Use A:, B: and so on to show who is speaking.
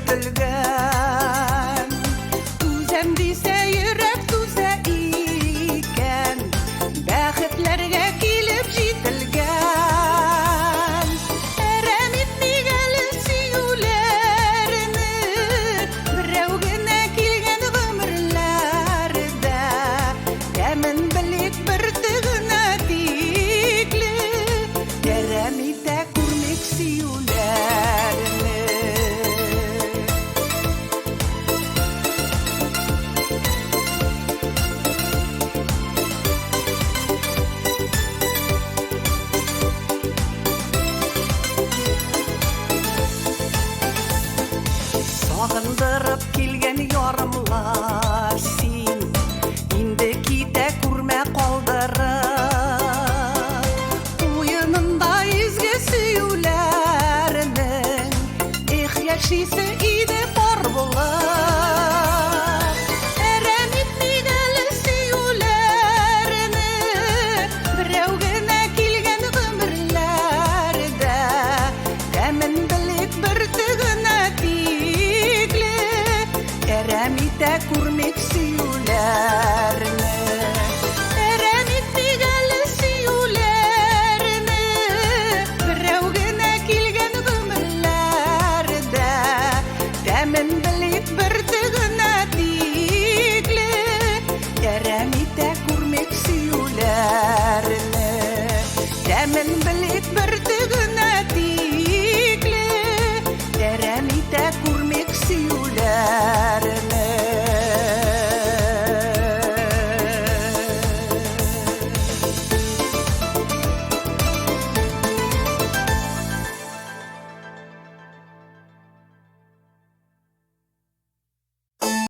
A: жетілген. Түзем дейсе йөрәк түзә икән, бәхетләргә килеп җителгән. Әрәм итмик әле сөюләрне, берәү генә килгән гомерләрдә. Тәмен белик бер тегенә тикле, әрәм итә күрмик сөюләрне. Сагындырып килгән ярымлар син, инде китә күрмә калдырып. Уенында изге сөюләрнең, их яшисе иде пар булып. Әрәм итмик әле сөюләрне, берәү генә килгән гомерләрдә. Тәмен белик бер тегенә тикле, әрәм итә күрмик сөюләрне. Әрәм итмик әле сөюләрне, берәү генә килгән гомерләрдә. Тәмен белик бер тегенә тикле, әрәм итә күрмик сөюләрне. Тәмен